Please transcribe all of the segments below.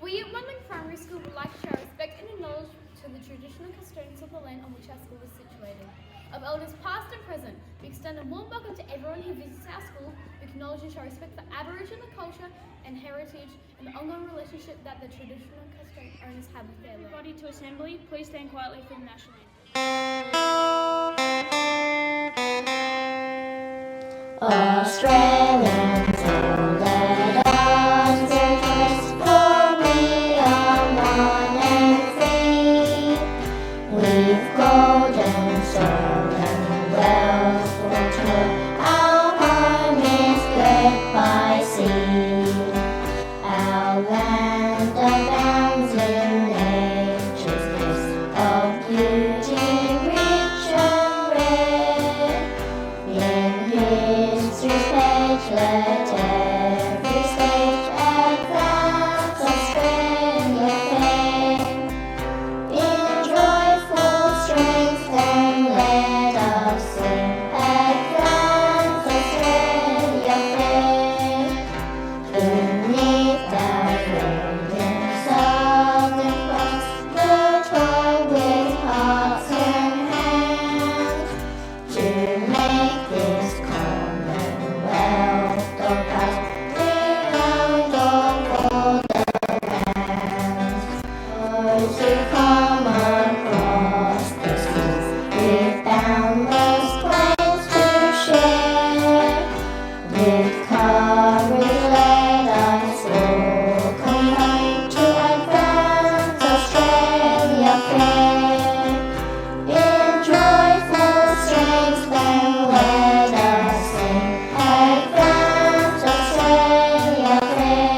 We at Wandong Primary School would like to show respect and acknowledge to the traditional custodians of the land on which our school is situated. Of elders past and present, we extend a warm welcome to everyone who visits our school. We acknowledge and show respect for Aboriginal culture and heritage and the ongoing relationship that the traditional custodian owners have with their land. Everybody to assembly, please stand quietly for the national anthem. Australians, all let arms and rest, for we are one and free. We've golden soil and wealth fortune, our home is girt by sea. Our land abounds in nature's gifts of beauty, rich and rare. In history's page, let every stage advance Australia fame. In joyful strength, then let us sing, advance Australia fair. Beneath our flaming southern cross, the toil with hearts and hands, to make this Commonwealth of ours renowned of all the lands. Those who come across the seas with boundless plans to share, with courage let us all combine to advance Australia fair. In joyful strength then let us sing, advance Australia fair.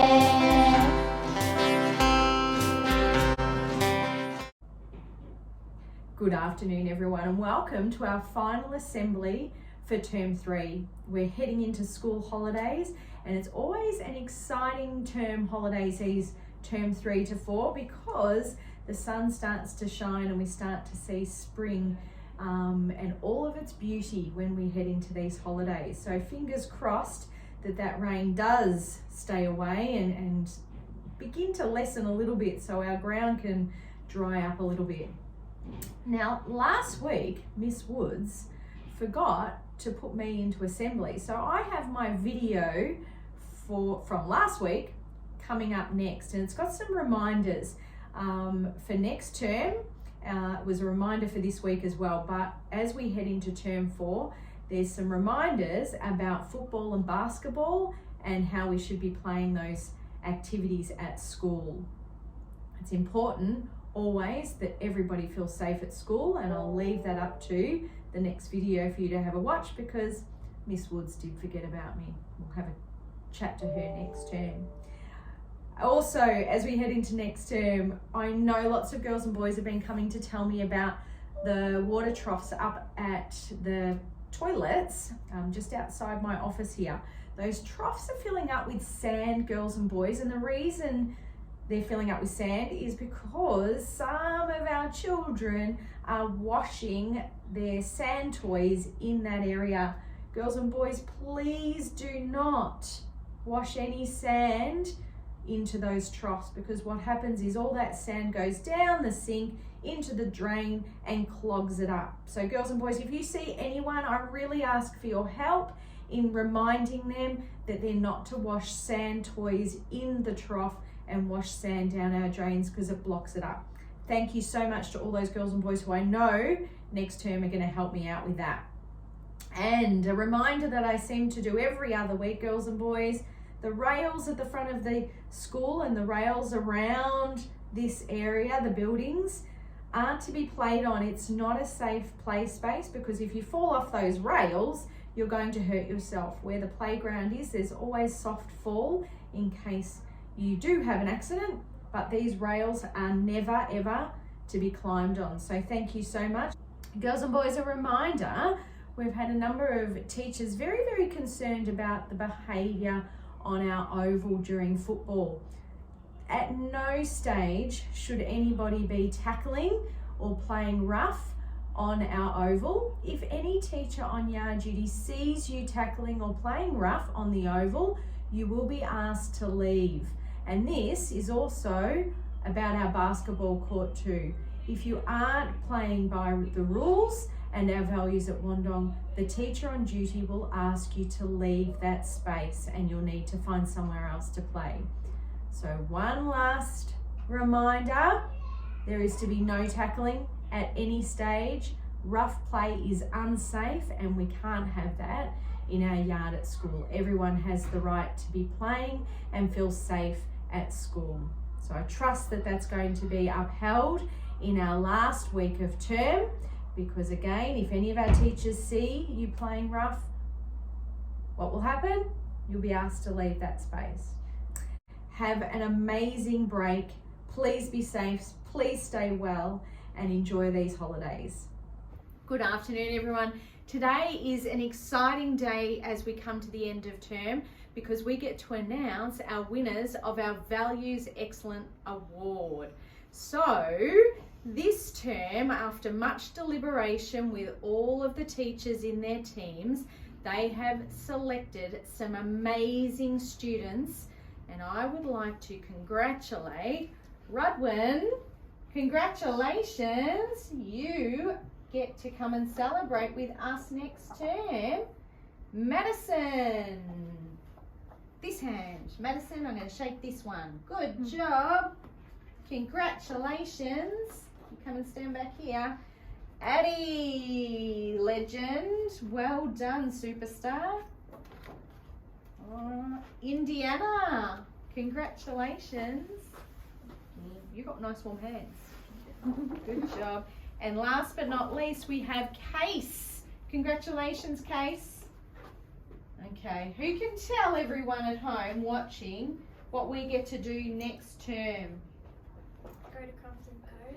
Good afternoon everyone and welcome to our final assembly for term 3. We're heading into school holidays and it's always an exciting term holidays these term 3 to 4 because the sun starts to shine and we start to see spring and all of its beauty when we head into these holidays. So fingers crossed that rain does stay away and begin to lessen a little bit so our ground can dry up a little bit. Now, last week, Miss Woods forgot to put me into assembly. So I have my video from last week coming up next, and it's got some reminders for next term. It was a reminder for this week as well, but as we head into term 4, there's some reminders about football and basketball and how we should be playing those activities at school. It's important always that everybody feels safe at school, and I'll leave that up to the next video for you to have a watch because Miss Woods did forget about me. We'll have a chat to her next term. Also, as we head into next term, I know lots of girls and boys have been coming to tell me about the water troughs up at the toilets just outside my office here. Those troughs are filling up with sand, girls and boys, and the reason they're filling up with sand is because some of our children are washing their sand toys in that area. Girls and boys, please do not wash any sand into those troughs because what happens is all that sand goes down the sink into the drain and clogs it up. So girls and boys, if you see anyone, I really ask for your help in reminding them that they're not to wash sand toys in the trough and wash sand down our drains because it blocks it up. Thank you so much to all those girls and boys who I know next term are going to help me out with that. And a reminder that I seem to do every other week, girls and boys, the rails at the front of the school and the rails around this area, the buildings, aren't to be played on. It's not a safe play space because if you fall off those rails, you're going to hurt yourself. Where the playground is, there's always soft fall in case you do have an accident, but these rails are never ever to be climbed on. So thank you so much. Girls and boys, a reminder, we've had a number of teachers very concerned about the behaviour on our oval during football. At no stage should anybody be tackling or playing rough on our oval. If any teacher on yard duty sees you tackling or playing rough on the oval, you will be asked to leave. And this is also about our basketball court too. If you aren't playing by the rules and our values at Wandong, the teacher on duty will ask you to leave that space and you'll need to find somewhere else to play. So one last reminder, there is to be no tackling at any stage. Rough play is unsafe and we can't have that in our yard at school. Everyone has the right to be playing and feel safe at school. So I trust that that's going to be upheld in our last week of term, because again, if any of our teachers see you playing rough, what will happen? You'll be asked to leave that space. Have an amazing break. Please be safe, please stay well and enjoy these holidays. Good afternoon, everyone. Today is an exciting day as we come to the end of term because we get to announce our winners of our Values Excellent Award. So this term, after much deliberation with all of the teachers in their teams, they have selected some amazing students, and I would like to congratulate Rudwin. Congratulations, you get to come and celebrate with us next term. Madison, this hand. Madison, I'm going to shake this one. Good job. Congratulations. You come and stand back here. Addie, legend. Well done, superstar. Indiana, congratulations. You've got nice warm hands. Good job. And last but not least, we have Case. Congratulations, Case. Okay, who can tell everyone at home watching what we get to do next term? Go to Crafts and Co.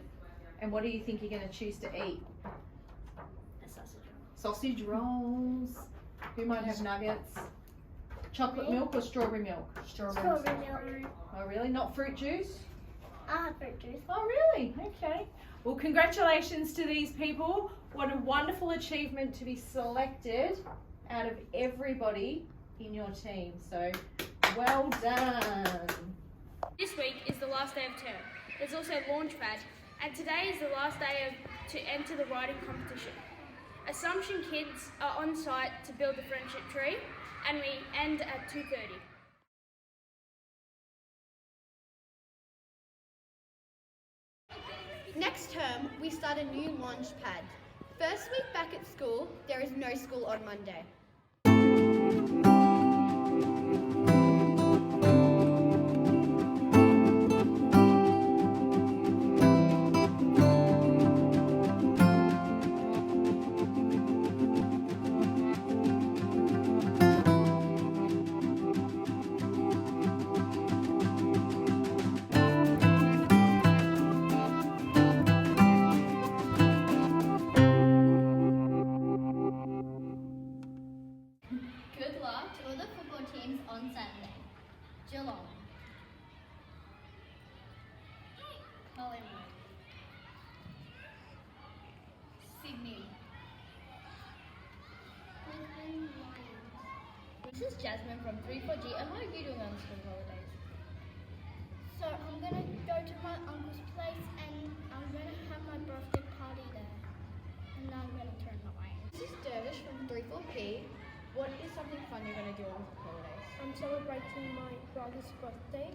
And what do you think you're going to choose to eat? A sausage roll. Sausage rolls. Who might have nuggets? Chocolate milk or strawberry milk? Strawberry milk. Oh, really? Not fruit juice? I have fruit juice. Oh, really? Okay. Well, congratulations to these people. What a wonderful achievement to be selected out of everybody in your team. So, well done. This week is the last day of term. There's also Launchpad, and today is the last day to enter the writing competition. Assumption kids are on site to build the friendship tree, and we end at 2:30. Next term, we start a new launch pad. First week back at school, there is no school on Monday. Good luck to all the football teams on Saturday. Geelong, Collingwood, Sydney. This is Jasmine from 3-4G, and what are you doing on school holidays? So I'm gonna go to my uncle's place and I'm gonna have my birthday party there. And then I'm gonna turn the light. This is Dervish from 34P. What is something fun you're going to do on holidays? I'm celebrating my brother's birthday